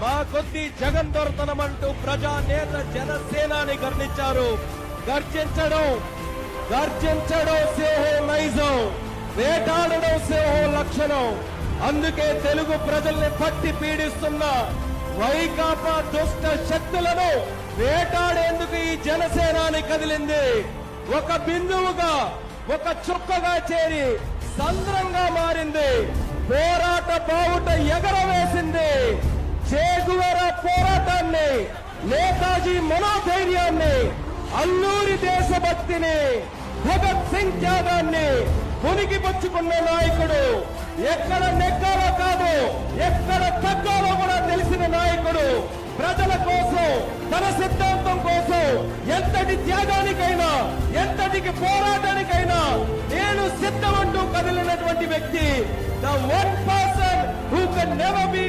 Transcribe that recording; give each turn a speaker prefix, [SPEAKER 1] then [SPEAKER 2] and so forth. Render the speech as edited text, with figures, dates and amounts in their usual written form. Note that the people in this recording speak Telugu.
[SPEAKER 1] మా కొద్ది జగన్ దొరతనమంటూ ప్రజానేత జనసేనాని గర్జించారు. గర్జించడం సింహో నైజం, వేటాడడం సింహో లక్షణం. అందుకే తెలుగు ప్రజల్ని పట్టి పీడిస్తున్న వైకాపా దుష్ట శక్తులను వేటాడేందుకు ఈ జనసేనాని కదిలింది. ఒక బిందువుగా, ఒక చుక్కగా చేరి సంద్రంగా మారింది. పోరాట బావుట ఎగరవేసింది. చేగువెర పోరాటాన్ని, నేతాజీ మనోధైర్యాన్ని, అల్లూరి దేశభక్తిని, భగత్ సింగ్ త్యాగాన్ని పుణికిపుచ్చుకున్న నాయకుడు. ఎక్కడ నెగ్గాలో కాదు, ఎక్కడ తగ్గాలో కూడా తెలిసిన నాయకుడు. ప్రజల కోసం, తన సిద్ధాంతం కోసం ఎంతటి త్యాగానికైనా, ఎంతటికి పోరాటానికైనా నేను సిద్ధమంటూ కదిలినటువంటి వ్యక్తి. The one person who can never be